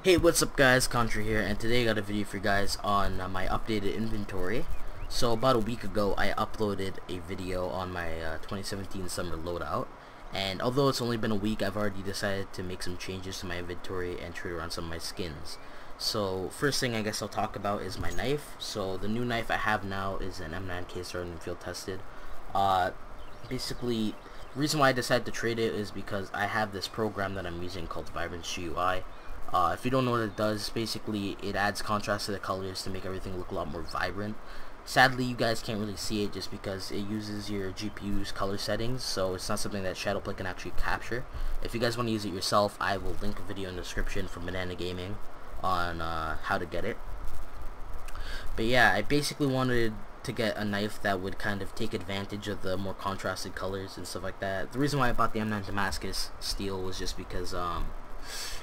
Hey, what's up guys, Contra here, and today I got a video for you guys on my updated inventory. So about a week ago I uploaded a video on my 2017 summer loadout, and although it's only been a week, I've already decided to make some changes to my inventory and trade around some of my skins. So first thing I guess I'll talk about is my knife. So the new knife I have now is an M9 case and field tested. Basically, the reason why I decided to trade it is because I have this program that I'm using called Vibrance GUI. If you don't know what it does, basically it adds contrast to the colors to make everything look a lot more vibrant. Sadly, you guys can't really see it just because it uses your GPU's color settings, so it's not something that Shadowplay can actually capture. If you guys want to use it yourself, I will link a video in the description from Banana Gaming on how to get it. But yeah, I basically wanted to get a knife that would kind of take advantage of the more contrasted colors and stuff like that. The reason why I bought the M9 Damascus steel was just because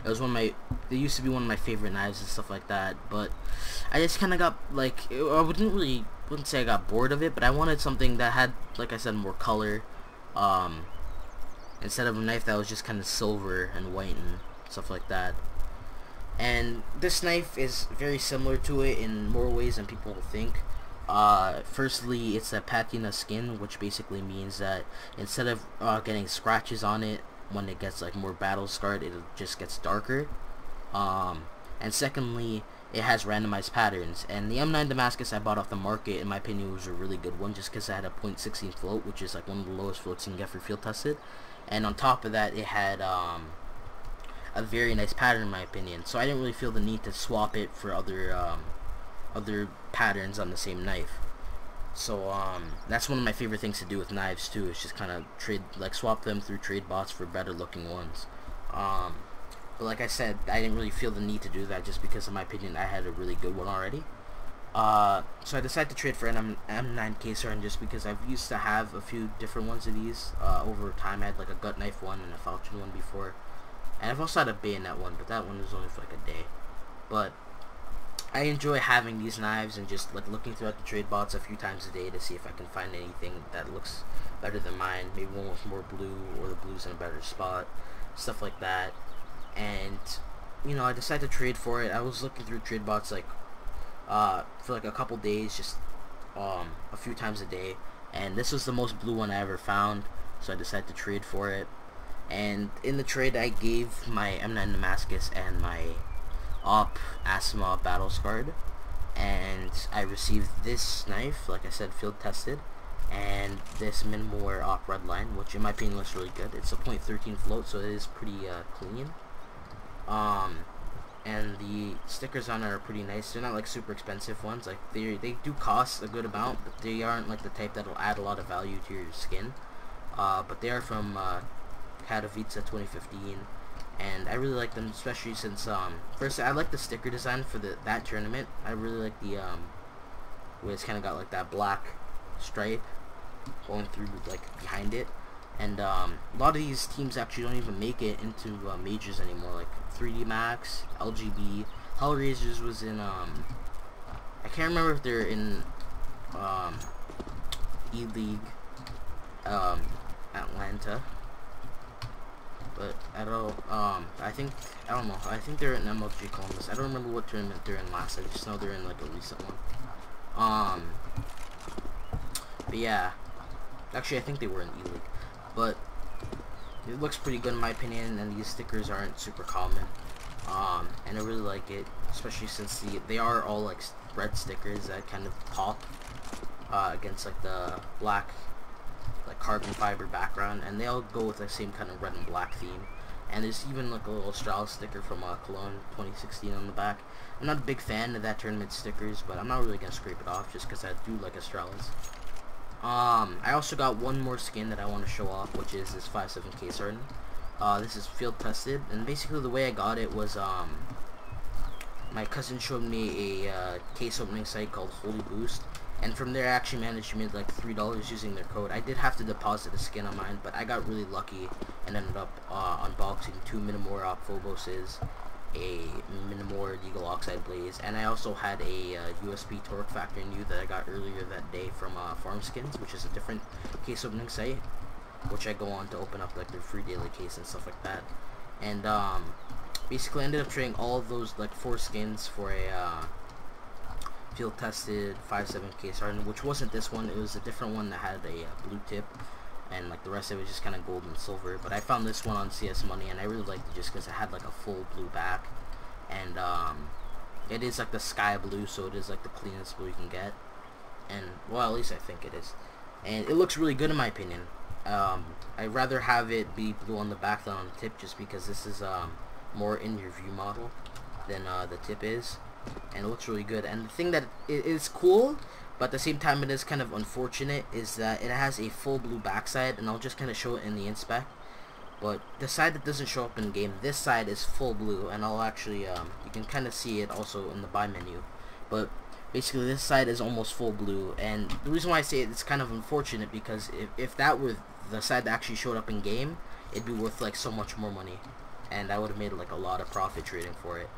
it was it used to be one of my favorite knives and stuff like that, but I just kind of got, like, I wouldn't say I got bored of it, but I wanted something that had, like I said, more color, instead of a knife that was just kind of silver and white and stuff like that. And this knife is very similar to it in more ways than people will think. Firstly, it's a patina skin, which basically means that instead of getting scratches on it when it gets like more battle scarred, it just gets darker. And secondly, it has randomized patterns. And the M9 Damascus I bought off the market, in my opinion, was a really good one, just because it had a .16 float, which is like one of the lowest floats you can get for field tested. And on top of that, it had a very nice pattern, in my opinion. So I didn't really feel the need to swap it for other patterns on the same knife. So that's one of my favorite things to do with knives too, is just kind of swap them through trade bots for better looking ones. But like I said, I didn't really feel the need to do that just because in my opinion I had a really good one already. So I decided to trade for an M9 caser, and just because I've used to have a few different ones of these over time. I had like a gut knife one and a falchion one before, and I've also had a bayonet one, but that one was only for like a day. But I enjoy having these knives and just like looking throughout the trade bots a few times a day to see if I can find anything that looks better than mine. Maybe one with more blue, or the blue's in a better spot, stuff like that. And you know, I decided to trade for it. I was looking through trade bots like for like a couple days, just a few times a day, and this was the most blue one I ever found, so I decided to trade for it. And in the trade, I gave my M9 Damascus and my Asthma battle scarred, and I received this knife, like I said, field tested, and this minimal wear Redline, which in my opinion looks really good. It's a .13 float, so it is pretty clean. And the stickers on it are pretty nice. They're not like super expensive ones. Like they do cost a good amount, but they aren't like the type that'll add a lot of value to your skin. But they are from Katowice 2015. And I really like them, especially since first, I like the sticker design for that tournament. I really like the where it's kind of got like that black stripe going through like behind it. And a lot of these teams actually don't even make it into majors anymore, like 3D Max, LGB. Hellraisers was in I can't remember if they're in E-League Atlanta. But I don't know. I think they're in MLG Columbus. I don't remember what tournament they're in last. I just know they're in like a recent one. But yeah, actually I think they were in E-League. But it looks pretty good in my opinion, and these stickers aren't super common. And I really like it, especially since they are all like red stickers that kind of pop against like the black, like carbon fiber background, and they all go with the same kind of red and black theme. And there's even like a little Australis sticker from Cologne 2016 on the back. I'm not a big fan of that tournament stickers, but I'm not really gonna scrape it off just because I do like Australis. I also got one more skin that I want to show off, which is this 5.7 Sarton. This is field tested, and basically the way I got it was my cousin showed me a case opening site called Holy Boost, and from there I actually managed to make like $3 using their code. I did have to deposit a skin on mine, but I got really lucky and ended up unboxing 2 Minimore Phoboses, a Minimore Eagle Oxide Blaze, and I also had a USB Torque Factor new that I got earlier that day from Farm Skins, which is a different case opening site, which I go on to open up like their free daily case and stuff like that. And basically ended up trading all of those like 4 skins for a field tested 5.7 case hardened, which wasn't this one. It was a different one that had a blue tip, and like the rest of it was just kind of gold and silver. But I found this one on CS Money, and I really liked it just because it had like a full blue back, and it is like the sky blue, so it is like the cleanest blue you can get. And well, at least I think it is, and it looks really good in my opinion. I'd rather have it be blue on the back than on the tip, just because this is more in your view model than the tip is, and it looks really good. And the thing that it is cool, but at the same time it is kind of unfortunate, is that it has a full blue backside, and I'll just kind of show it in the inspec. But the side that doesn't show up in game, this side is full blue, and I'll actually you can kind of see it also in the buy menu. But basically this side is almost full blue, and the reason why I say it's kind of unfortunate, because if that were the side that actually showed up in game, it'd be worth like so much more money, and I would have made like a lot of profit trading for it.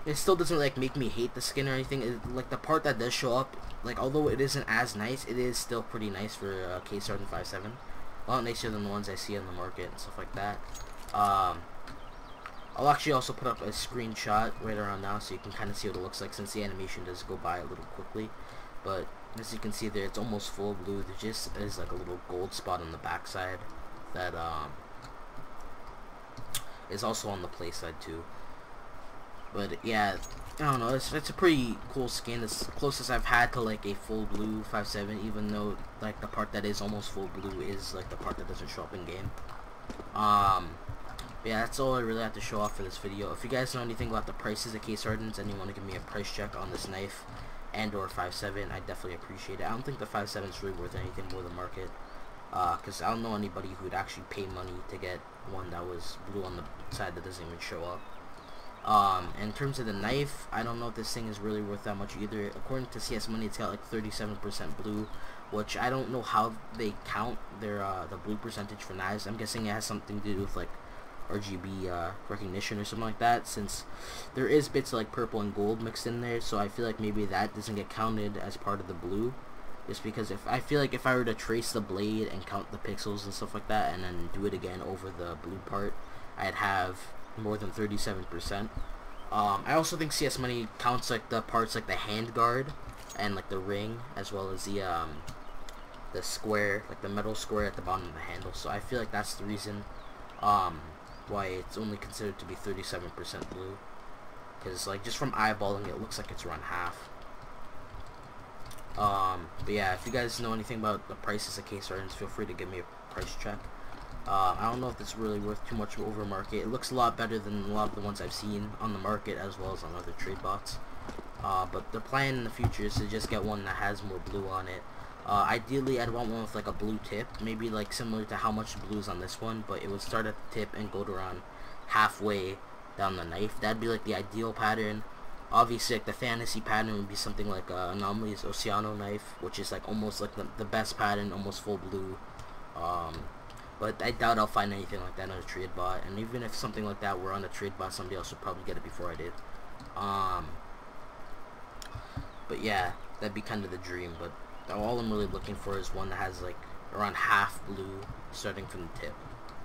It still doesn't like make me hate the skin or anything. Like the part that does show up, like although it isn't as nice, it is still pretty nice for case hardened 5.7. A lot nicer than the ones I see on the market and stuff like that. I'll actually also put up a screenshot right around now so you can kind of see what it looks like, since the animation does go by a little quickly. But as you can see there, it's almost full blue. There just is like a little gold spot on the backside that is also on the play side too. But yeah, I don't know, it's a pretty cool skin. It's the closest I've had to like a full blue 5.7, even though like the part that is almost full blue is like the part that doesn't show up in game. Yeah, that's all I really have to show off for this video. If you guys know anything about the prices of case hardens and you want to give me a price check on this knife and or 5.7, I definitely appreciate it. I don't think the 5.7 is really worth anything more than market, because I don't know anybody who would actually pay money to get one that was blue on the side that doesn't even show up. In terms of the knife, I don't know if this thing is really worth that much either. According to CS Money, it's got like 37% blue, which I don't know how they count their the blue percentage for knives. I'm guessing it has something to do with like RGB recognition or something like that, since there is bits of like purple and gold mixed in there. So I feel like maybe that doesn't get counted as part of the blue, just because if I feel like if I were to trace the blade and count the pixels and stuff like that and then do it again over the blue part, I'd have more than 37%. I also think CS Money counts like the parts like the hand guard and like the ring, as well as the square, like the metal square at the bottom of the handle. So I feel like that's the reason why it's only considered to be 37% blue, because like just from eyeballing it looks like it's around half. But yeah, if you guys know anything about the prices of case hardens, feel free to give me a price check. I don't know if it's really worth too much over market. It looks a lot better than a lot of the ones I've seen on the market, as well as on other trade bots. But the plan in the future is to just get one that has more blue on it. Ideally, I'd want one with like a blue tip, maybe like similar to how much blue is on this one, but it would start at the tip and go to around halfway down the knife. That'd be like the ideal pattern. Obviously, like the fantasy pattern would be something like Anomaly's Oceano knife, which is like almost like the best pattern, almost full blue. But I doubt I'll find anything like that on a trade bot, and even if something like that were on a trade bot, somebody else would probably get it before I did. But yeah, that'd be kind of the dream. But all I'm really looking for is one that has like around half blue starting from the tip.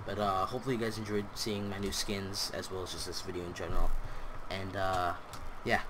But hopefully you guys enjoyed seeing my new skins, as well as just this video in general. And yeah,